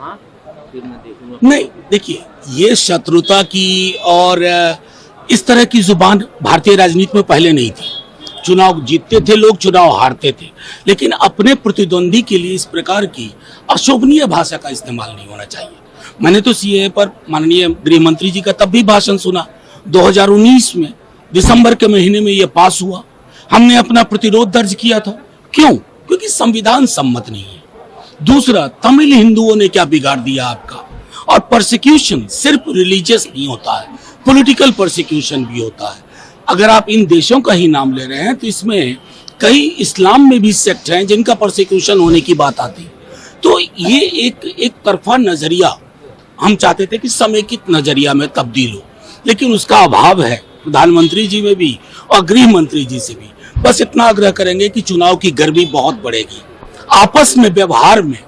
कहा फिर मैं देखूंगा। नहीं, देखिए, ये शत्रुता की और इस तरह की जुबान भारतीय राजनीति में पहले नहीं थी। चुनाव जीतते थे लोग, चुनाव हारते थे, लेकिन अपने प्रतिद्वंदी के लिए इस प्रकार की अशोभनीय भाषा का इस्तेमाल नहीं होना चाहिए। मैंने तो सीएए पर माननीय गृह मंत्री जी का तब भी भाषण सुना, 2019 में दिसंबर के महीने में यह पास हुआ। हमने अपना प्रतिरोध दर्ज किया था। क्यों? क्योंकि संविधान सम्मत नहीं है। दूसरा, तमिल हिंदुओं ने क्या बिगाड़ दिया आपका? और परसिक्यूशन सिर्फ रिलीजियस नहीं होता है, पॉलिटिकल परसिक्यूशन भी होता है। अगर आप इन देशों का ही नाम ले रहे हैं तो इसमें कई इस्लाम में भी सेक्ट हैं जिनका परसिक्यूशन होने की बात आती है। तो ये एक तरफा नजरिया हम चाहते थे कि समेकित नजरिया में तब्दील हो, लेकिन उसका अभाव है प्रधानमंत्री जी में भी और गृह मंत्री जी से भी। बस इतना आग्रह करेंगे कि चुनाव की गर्मी बहुत बढ़ेगी, आपस में व्यवहार में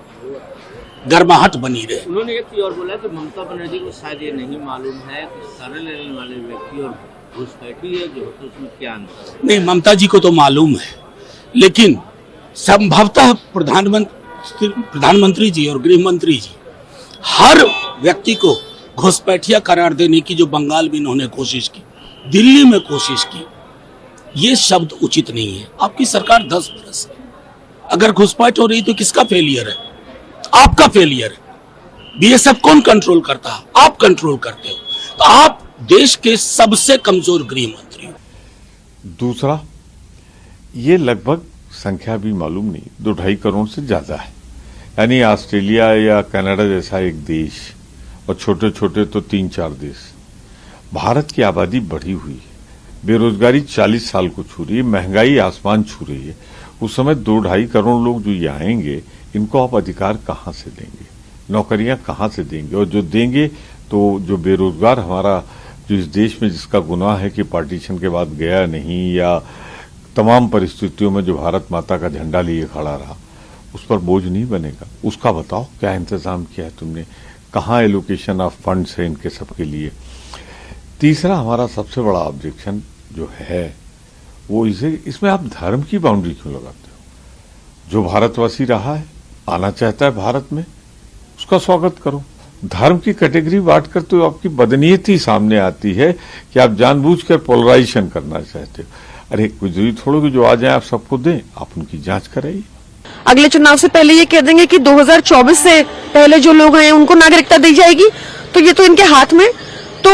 गर्माहट बनी रहे। उन्होंने एक चीज और बोला कि ममता बनर्जी को शायद ये नहीं मालूम है कि शरण लेने वाले व्यक्ति और घुसपैठी है जो होता है उसमें क्या अंतर है। नहीं, ममता जी को तो मालूम है, लेकिन संभवतः प्रधानमंत्री जी और गृह मंत्री जी हर व्यक्ति को घुसपैठिया करार देने की जो बंगाल में इन्होंने कोशिश की, दिल्ली में कोशिश की, ये शब्द उचित नहीं है। आपकी सरकार 10 बरस है, अगर घुसपैठ हो रही तो किसका फेलियर है? आपका फेलियर है। बीएसएफ कौन कंट्रोल करता है? आप कंट्रोल करते हो। तो आप देश के सबसे कमजोर गृह मंत्री हो। दूसरा, ये लगभग संख्या भी मालूम नहीं, 2-2.5 करोड़ से ज्यादा है। यानी ऑस्ट्रेलिया या कनाडा जैसा एक देश और छोटे छोटे तो 3-4 देश। भारत की आबादी बढ़ी हुई है, बेरोजगारी 40 साल को छू रही है, महंगाई आसमान छू रही है। उस समय 2-2.5 करोड़ लोग जो ये आएंगे, इनको आप अधिकार कहाँ से देंगे? नौकरियां कहाँ से देंगे? और जो देंगे तो जो बेरोजगार हमारा जो इस देश में जिसका गुनाह है कि पार्टीशन के बाद गया नहीं या तमाम परिस्थितियों में जो भारत माता का झंडा लिए खड़ा रहा, उस पर बोझ नहीं बनेगा। उसका बताओ क्या इंतजाम किया है तुमने? कहाँ एलोकेशन ऑफ फंड्स है इनके सबके लिए? तीसरा, हमारा सबसे बड़ा ऑब्जेक्शन जो है वो इसमें आप धर्म की बाउंड्री क्यों लगाते हो? जो भारतवासी रहा है, आना चाहता है भारत में, उसका स्वागत करो। धर्म की कैटेगरी बांट कर तो आपकी बदनीयती सामने आती है कि आप जानबूझकर पोलराइजेशन करना चाहते हो। अरे कोई जरूरी थोड़ा कि जो आ जाए आप सबको दें, आप उनकी जांच कराइए। अगले चुनाव से पहले ये कह देंगे कि 2024 से पहले जो लोग हैं उनको नागरिकता दी जाएगी, तो ये तो इनके हाथ में। तो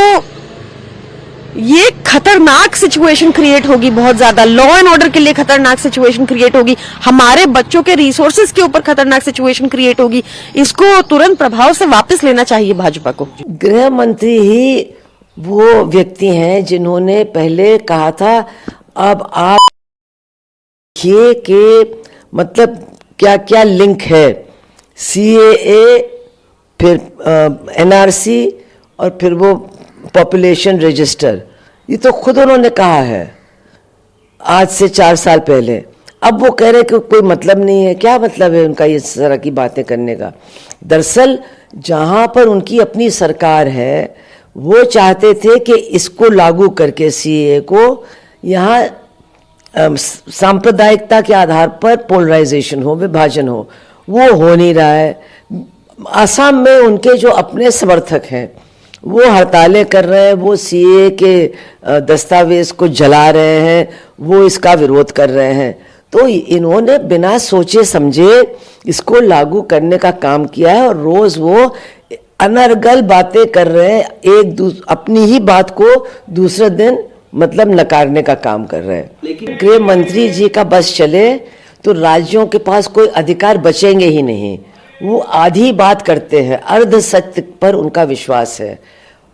ये खतरनाक सिचुएशन क्रिएट होगी, बहुत ज्यादा लॉ एंड ऑर्डर के लिए खतरनाक सिचुएशन क्रिएट होगी, हमारे बच्चों के रिसोर्सेज के ऊपर खतरनाक सिचुएशन क्रिएट होगी। इसको तुरंत प्रभाव से वापस लेना चाहिए भाजपा को। गृह मंत्री ही वो व्यक्ति हैं जिन्होंने पहले कहा था अब आप देखिए कि मतलब क्या क्या लिंक है, सीएए, फिर एनआरसी और फिर वो पॉपुलेशन रजिस्टर। ये तो खुद उन्होंने कहा है आज से 4 साल पहले। अब वो कह रहे हैं कि कोई मतलब नहीं है। क्या मतलब है उनका इस तरह की बातें करने का? दरअसल जहां पर उनकी अपनी सरकार है, वो चाहते थे कि इसको लागू करके सीएए को यहाँ सांप्रदायिकता के आधार पर पोलराइजेशन हो, विभाजन हो। वो हो नहीं रहा है। असम में उनके जो अपने समर्थक हैं वो हड़तालें कर रहे हैं, वो सीए के दस्तावेज को जला रहे हैं, वो इसका विरोध कर रहे हैं। तो इन्होंने बिना सोचे समझे इसको लागू करने का काम किया है और रोज वो अनर्गल बातें कर रहे हैं, अपनी ही बात को दूसरे दिन मतलब नकारने का काम कर रहे हैं। लेकिन गृह मंत्री जी का बस चले तो राज्यों के पास कोई अधिकार बचेंगे ही नहीं। वो आधी बात करते हैं, अर्ध सत्य पर उनका विश्वास है।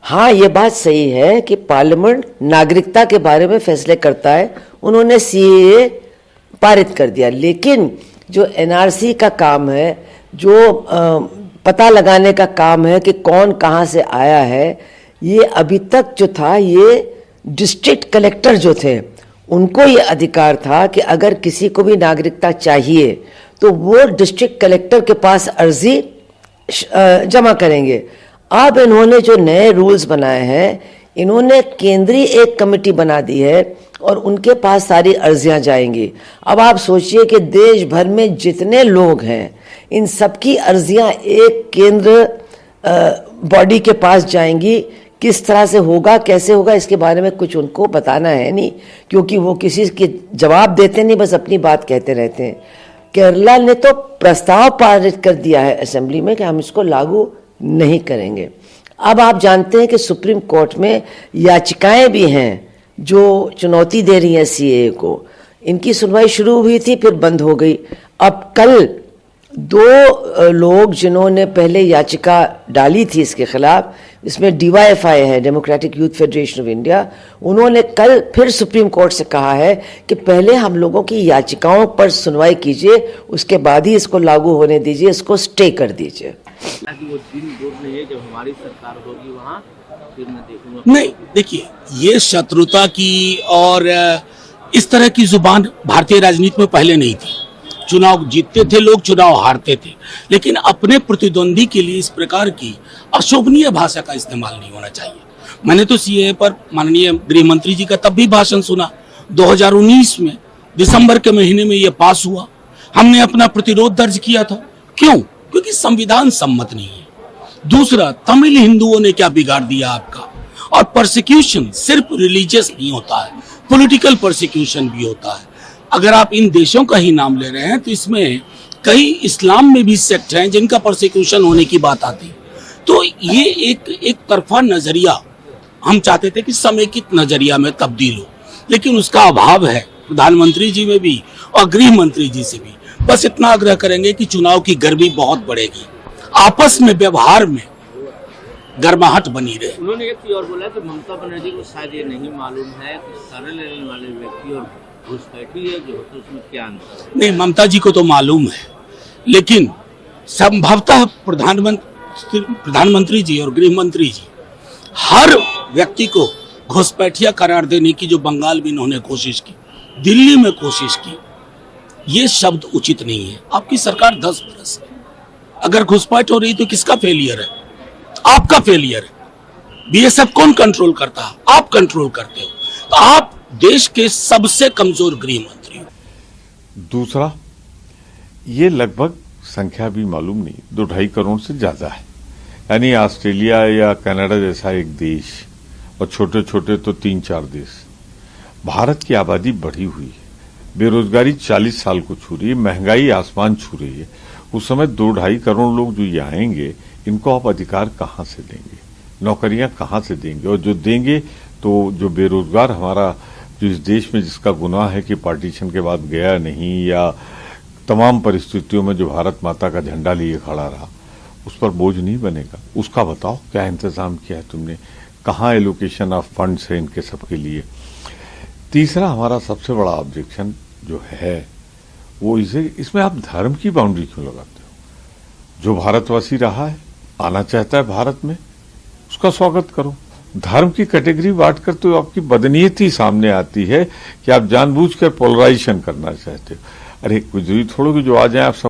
हाँ, ये बात सही है कि पार्लियामेंट नागरिकता के बारे में फैसले करता है, उन्होंने सीएए पारित कर दिया, लेकिन जो एनआरसी का काम है, जो पता लगाने का काम है कि कौन कहाँ से आया है, ये अभी तक जो था ये डिस्ट्रिक्ट कलेक्टर जो थे उनको ये अधिकार था कि अगर किसी को भी नागरिकता चाहिए तो वो डिस्ट्रिक्ट कलेक्टर के पास अर्जी जमा करेंगे। अब इन्होंने जो नए रूल्स बनाए हैं इन्होंने केंद्रीय एक कमेटी बना दी है और उनके पास सारी अर्जियां जाएंगी। अब आप सोचिए कि देश भर में जितने लोग हैं इन सबकी अर्जियां एक केंद्र बॉडी के पास जाएंगी। किस तरह से होगा, कैसे होगा, इसके बारे में कुछ उनको बताना है नहीं, क्योंकि वो किसी के जवाब देते नहीं, बस अपनी बात कहते रहते हैं। केरला ने तो प्रस्ताव पारित कर दिया है असेंबली में कि हम इसको लागू नहीं करेंगे। अब आप जानते हैं कि सुप्रीम कोर्ट में याचिकाएं भी हैं जो चुनौती दे रही हैं सीएए को। इनकी सुनवाई शुरू हुई थी, फिर बंद हो गई। अब कल 2 लोग जिन्होंने पहले याचिका डाली थी इसके खिलाफ, इसमें डीवाईएफआई है, democratic youth federation of India, उन्होंने कल फिर सुप्रीम कोर्ट से कहा है कि पहले हम लोगों की याचिकाओं पर सुनवाई कीजिए, उसके बाद ही इसको लागू होने दीजिए, इसको स्टे कर दीजिए। ताकि वो दिन दूर नहीं है जब हमारी सरकार होगी वहाँ फिर मैं देखूंगा। नहीं, देखिए, ये शत्रुता की और इस तरह की जुबान भारतीय राजनीति में पहले नहीं थी। चुनाव जीतते थे लोग, चुनाव हारते थे, लेकिन अपने प्रतिद्वंदी के लिए इस प्रकार की अशोभनीय भाषा का इस्तेमाल नहीं होना चाहिए। मैंने तो सीएए पर माननीय गृह मंत्री जी का तब भी भाषण सुना, 2019 में दिसंबर के महीने में ये पास हुआ। हमने अपना प्रतिरोध दर्ज किया था। क्यों? क्योंकि संविधान सम्मत नहीं है। दूसरा, तमिल हिंदुओं ने क्या बिगाड़ दिया आपका? और परसिक्यूशन सिर्फ रिलीजियस नहीं होता है, पॉलिटिकल परसिक्यूशन भी होता है। अगर आप इन देशों का ही नाम ले रहे हैं तो इसमें कई इस्लाम में भी सेक्ट हैं जिनका परसिक्यूशन होने की बात आती है। तो ये एक तरफा नजरिया, हम चाहते थे कि समेकित नजरिया में तब्दील हो, लेकिन उसका अभाव है प्रधानमंत्री जी में भी और गृह मंत्री जी से भी। बस इतना आग्रह करेंगे कि चुनाव की गर्मी बहुत बढ़ेगी, आपस में व्यवहार में गर्माहट बनी रहे। उन्होंने एक चीज और बोला कि ममता बनर्जी को शायद ये नहीं मालूम है कि शरण लेने वाले व्यक्ति और घुसपैठी है जो होता है उसमें क्या अंतर है। नहीं, ममता जी को तो मालूम है, लेकिन संभवतः प्रधानमंत्री जी और गृह मंत्री जी हर व्यक्ति को घुसपैठिया करार देने की जो बंगाल में इन्होंने कोशिश की, दिल्ली में कोशिश की, ये शब्द उचित नहीं है। आपकी सरकार 10 बरस है, अगर घुसपैठ हो रही तो किसका फेलियर है? आपका फेलियर है। बीएसएफ कौन कंट्रोल करता है? आप कंट्रोल करते हो। तो आप देश के सबसे कमजोर गृह मंत्री हो। दूसरा, ये लगभग संख्या भी मालूम नहीं, 2-2.5 करोड़ से ज्यादा है। यानी ऑस्ट्रेलिया या कनाडा जैसा एक देश और छोटे छोटे तो 3-4 देश। भारत की आबादी बढ़ी हुई है, बेरोजगारी 40 साल को छू रही है, महंगाई आसमान छू रही है। उस समय 2-2.5 करोड़ लोग जो ये आएंगे, इनको आप अधिकार कहाँ से देंगे, नौकरियां कहाँ से देंगे? और जो देंगे तो जो बेरोजगार हमारा जो इस देश में जिसका गुनाह है कि पार्टीशन के बाद गया नहीं, या तमाम परिस्थितियों में जो भारत माता का झंडा लिए खड़ा रहा, उस पर बोझ नहीं बनेगा। उसका बताओ क्या इंतजाम किया है तुमने, कहाँ एलोकेशन ऑफ फंड्स है इनके सबके लिए। तीसरा, हमारा सबसे बड़ा ऑब्जेक्शन जो है वो इसमें आप धर्म की बाउंड्री क्यों लगाते हो? जो भारतवासी रहा है, आना चाहता है भारत में, उसका स्वागत करो। धर्म की कैटेगरी बांट कर तो आपकी बदनीयती सामने आती है कि आप जानबूझकर पोलराइजेशन करना चाहते हो। अरे कुछ थोड़ो कि जो आ जाए आप सब